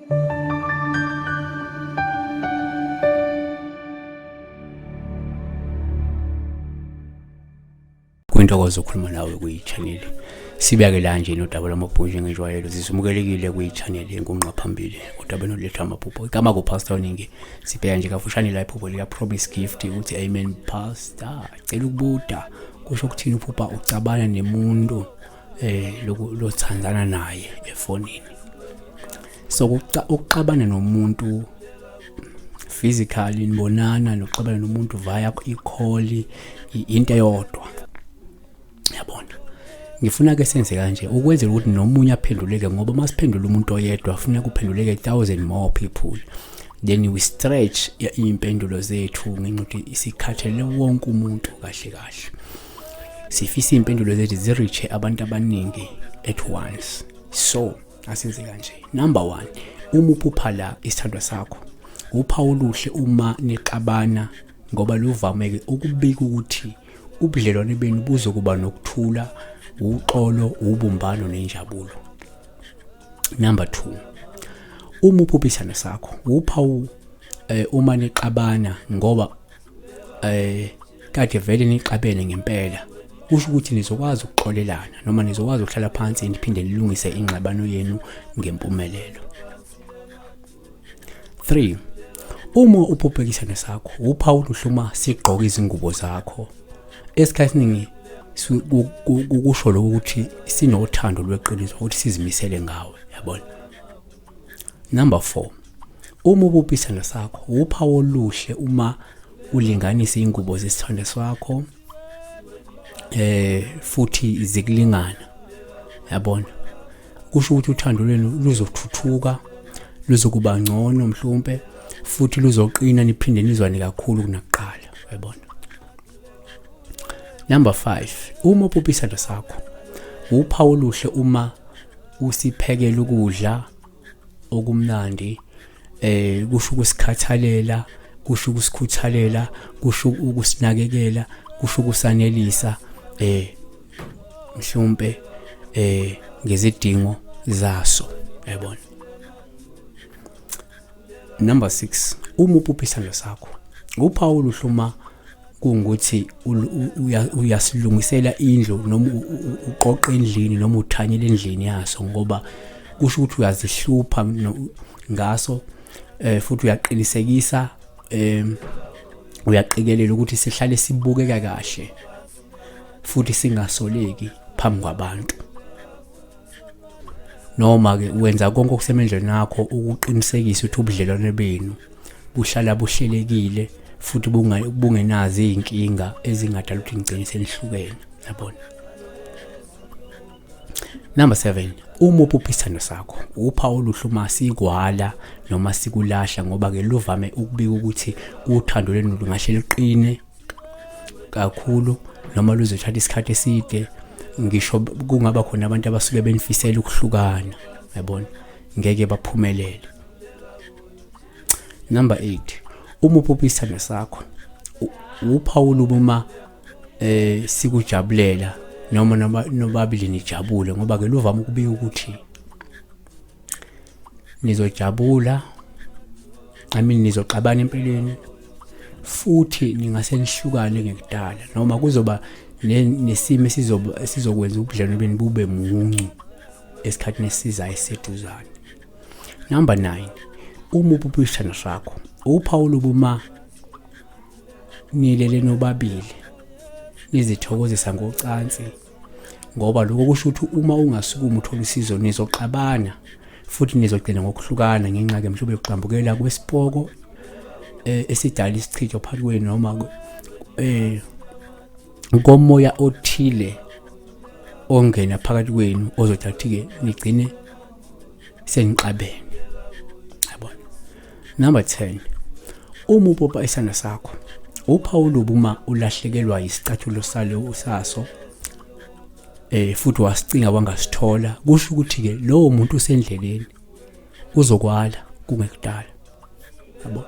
Kwintokozo ukukhuluma nawe kwi-channel sibeke la nje nodaba lwamabhunje ngenjwayelo zisimukelekile kwi-channel yenkunqa phambili udaba noletha amaphupho igama kuPastor Ningi sibheka nje kafushane la iphupho lika promise gift uthi amen pastor cela ukubuda kusho ukuthini uphupha ucabana nemuntu lothandana naye efonini so ukuxabana nomuntu physically nibonana nokuxabana nomuntu via i-call into eyodwa yabona ngifuna ke senze kanje ukwenzela ukuthi nomunye aphenduleke ngoba masiphendula umuntu oyedwa ufuna kuphenduleke 1000 more people then we stretch impendulo zethu ngenxa isikhathele wonke umuntu kahle kahle sifisa impendulo zethu zireach abantu abaningi at once so asenze kanje number 1 uma uphupha la isithandwa sakho uphawu oluhle uma nixabana ngoba luvameke ukubika ukuthi ubudlelwane benu buzokuba nokuthula uxolo ubumbano nenjabulo number 2 uma uphupha isithandwa sakho uphawu uma nixabana ngoba kade vele nixabene ngempela kusho ukuthi nizokwazi ukuxolelana noma nizokwazi ukuhlala phansi niphinde nilungise ingxabano yenu ngempumelelo 3 uma uphupha isithandwa sakho uphawu oluhluma sigqoka izingubo zakho esikhathini kusho lokho ukuthi sinothando lweqiniso ukuthi sizimisele ngawe yabona number 4 uma uphupha isithandwa sakho uphawu oluhle uma ulinganisa ingubo zesithandwa sakho futhi zikulingana yabona kusho ukuthi uthando lwenu luzothuthuka luzokuba ngcono mhlawumbe futhi luzoqina niphinde nizwane kakhulu kunakuqala yabona number 5 uma uphupha isithandwa sakho uphawu oluhle uma usiphekela ukudla okumnandi kusho ukusikhathalela kusho ukusikhuthalela kusho ukusinakekela kusho ukusanelisa mhlawumbe ngezidingo zaso yabona number 6 uma uphupha isithandwa sakho uphawu oluhluma kungukuthi uyasilungisela indlu noma uqoqa endlini noma uthanyela endlini yaso ngoba kusho ukuthi uyazihlupha ngaso futhi uyaqinisekisa uyaqikelela ukuthi sihlale sibukeka kahle futhi singasoleki phambi kwabantu noma ke wenza konke okusemendleni yakho ukuqinisekisa ukuthi ubudlelwane benu buhlala buhlelekile futhi bungenazi izinkinga ezingadala ukuthi ngicine selihlukene yabona number 7 uma uphupha isithandwa sakho uphawu oluhluma sigwala noma sikulahla ngoba ke luvame ukubika ukuthi uthando lwenu lungahle liqine kakhulu noma luzothatha isikhathi eside ngisho kungaba khona abantu abasuke benifisela ukuhlukana yabona ngeke baphumelele number 8 uma uphupha isithandwa sakho uphawu uma sikujabulela noma nobabili nijabule ngoba ke luvama ukubika ukuthi nizojabula nizoxabana empeleni futhi ningase nihlukane ngekudala noma kuzoba nesimo sizokwenza ubudlelwane benu bube muncu esikhathini esizayo eseduzane number 9 uma uphupha isithandwa sakho uphawu uma nilele nobabili nizithokozisa ngocansi ngoba lokho kusho ukuthi uma ungasukuma uthola usizo nizoxabana futhi nizogcina ngokuhlukana ngenxa ke mhlawumbe yokuqhambukela kwesipoko esidala isichitho phakathi kwenu noma ngomoya othile ongena phakathi kwenu ozothi ke nigcine seniqabene yabona number 10 uma uphupha isithandwa sakho uphawu uma ulahlekelwa isicathulo saso futhi wasicinga wangasithola kusho ukuthi ke lowo muntu usendleleni uzokwala kungekudala yabo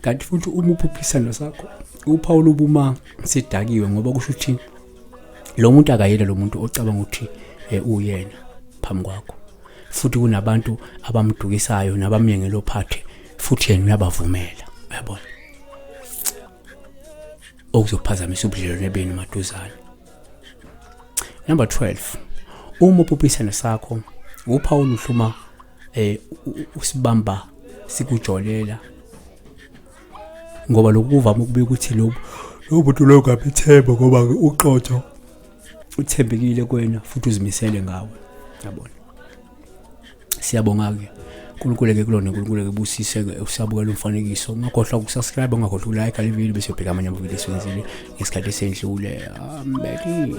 kanti futhi uma uphupha isithandwa sakho uphawu uma sidakiwe ngoba kusho ukuthi lo muntu akayela lo muntu ocabanga ukuthi uyena phambi kwakho futhi kunabantu abamdukisayo nabamyengelo phathe futhi yena uyabavumela, uyabona, okuzophazamisa ubudlelwano benu maduzane. Number 12, uma uphupisana sakho uPaul uhluma usibamba sikujolela, ngoba lokhu kuvama ukubika ukuthi lo muntu lo ngabithemba ngoba uqotho uthembekile kuwena futhi uzimisele ngawe, yabona. Siyabonga-ke uNkulunkulu-ke kulona, uNkulunkulu-ke busise usabukela umfanekiso. Ungakhohlwa ukusubscribe, ungakhohlwa ukulike le video bese ubheka amanye amavidiyo esenzile ngesikhathi esendlule. Amen.